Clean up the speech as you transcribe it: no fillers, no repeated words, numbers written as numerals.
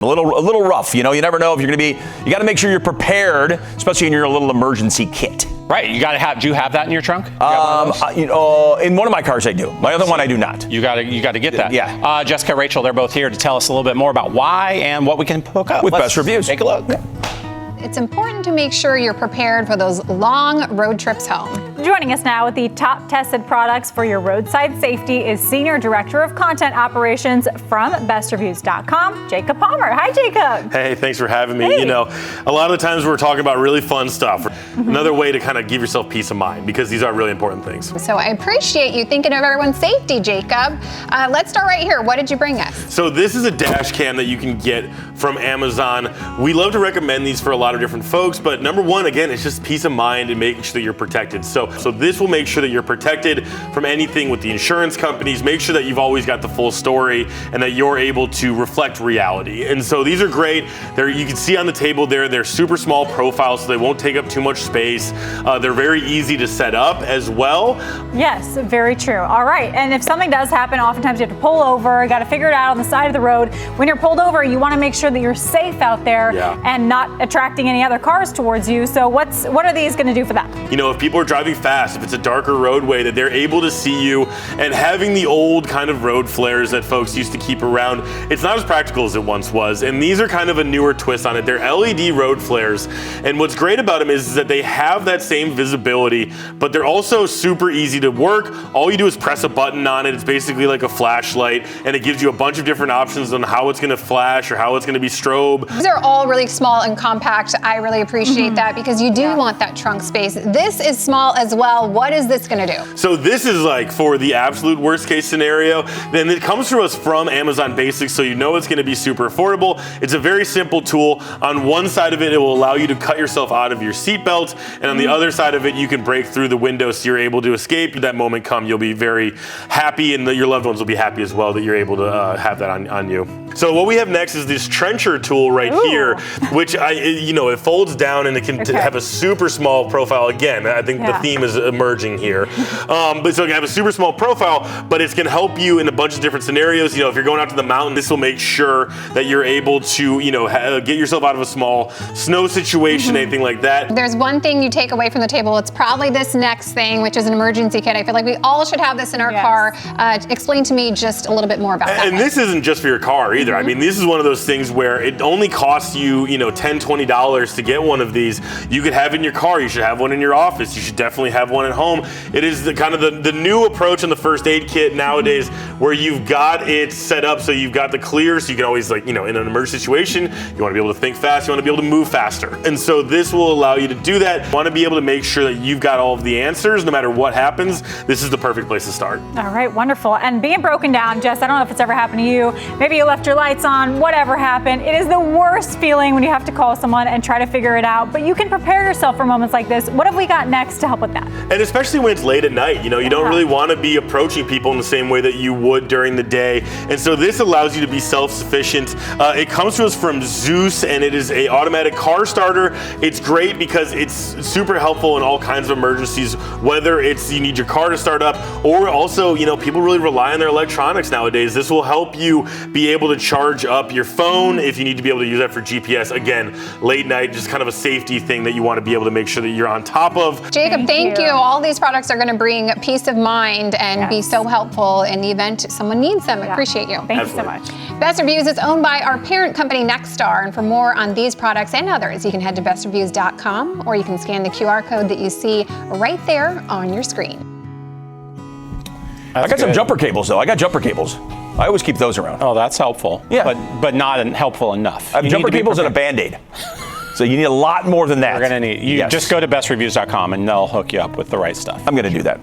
A little rough, you know. You never know if you're going to be. You got to make sure you're prepared, especially in your little emergency kit. Right. You got to have. Do you have that in your trunk? In one of my cars I do. My other one I do not. You got to get that. Yeah. Jessica, Rachel, they're both here to tell us a little bit more about why and what we can hook up with Best Reviews. Take a look. Yeah. It's important to make sure you're prepared for those long road trips home. Joining us now with the top tested products for your roadside safety is Senior Director of Content Operations from BestReviews.com, Jacob Palmer. Hi, Jacob. Hey, thanks for having me. Hey. You know, a lot of the times we're talking about really fun stuff. Another way to kind of give yourself peace of mind, because these are really important things. So I appreciate you thinking of everyone's safety, Jacob. Let's start right here. What did you bring us? So this is a dash cam that you can get from Amazon. We love to recommend these for a lot of different folks, but number one, again, it's just peace of mind and making sure that you're protected. So this will make sure that you're protected from anything with the insurance companies. Make sure that you've always got the full story and that you're able to reflect reality. And so these are great. You can see on the table there, they're super small profiles, so they won't take up too much space. They're very easy to set up as well. Yes, very true. All right, and if something does happen, oftentimes you have to pull over. You got to figure it out on the side of the road. When you're pulled over, you want to make sure that you're safe out there and not attracting any other cars towards you. So what are these going to do for that? You know, if people are driving fast, if it's a darker roadway, that they're able to see you, and having the old kind of road flares that folks used to keep around, it's not as practical as it once was. And these are kind of a newer twist on it. They're LED road flares. And what's great about them is that they have that same visibility, but they're also super easy to work. All you do is press a button on it. It's basically like a flashlight, and it gives you a bunch of different options on how it's going to flash or how it's going to be strobe. These are all really small and compact. I really appreciate that, because you do want that trunk space. This is small as well. What is this going to do? So this is like for the absolute worst case scenario. Then it comes to us from Amazon Basics, so you know it's going to be super affordable. It's a very simple tool. On one side of it, it will allow you to cut yourself out of your seatbelt, and on the other side of it, you can break through the window so you're able to escape. That moment come, you'll be very happy, and your loved ones will be happy as well that you're able to have that on you. So what we have next is this trencher tool right here, which it folds down and it can have a super small profile. Again, I think the theme is emerging here. But so you have a super small profile, but it's going to help you in a bunch of different scenarios. You know, if you're going out to the mountain, this will make sure that you're able to, get yourself out of a small snow situation, anything like that. There's one thing you take away from the table. It's probably this next thing, which is an emergency kit. I feel like we all should have this in our car. Explain to me just a little bit more about that. And this isn't just for your car either. I mean, this is one of those things where it only costs you, $10, $20 to get one of these. You could have it in your car. You should have one in your office. You should definitely have one at home. It is the new approach in the first aid kit nowadays, where you've got it set up so you've got the clear, so you can always, in an emergency situation, you want to be able to think fast, you want to be able to move faster. And so this will allow you to do that. You want to be able to make sure that you've got all of the answers no matter what happens. This is the perfect place to start. All right, wonderful. And being broken down, Jess, I don't know if it's ever happened to you. Maybe you left your lights on, whatever happened. It is the worst feeling when you have to call someone and try to figure it out, but you can prepare yourself for moments like this. What have we got next to help with that? And especially when it's late at night, you don't really want to be approaching people in the same way that you would during the day. And so this allows you to be self-sufficient. It comes to us from Zeus, and it is a automatic car starter. It's great because it's super helpful in all kinds of emergencies, whether it's you need your car to start up, or also, people really rely on their electronics nowadays. This will help you be able to charge up your phone if you need to be able to use that for GPS. Again, late night, just kind of a safety thing that you want to be able to make sure that you're on top of. Jacob, thank you. All these products are going to bring peace of mind and be so helpful in the event someone needs them. I appreciate you. Thank you so much. Best Reviews is owned by our parent company, Nexstar. And for more on these products and others, you can head to bestreviews.com, or you can scan the QR code that you see right there on your screen. I got some jumper cables, though. I got jumper cables. I always keep those around. Oh, that's helpful. Yeah. But not helpful enough. I have jumper cables and a Band-Aid. So you need a lot more than that. We're going to need, just go to bestreviews.com and they'll hook you up with the right stuff. I'm going to do that.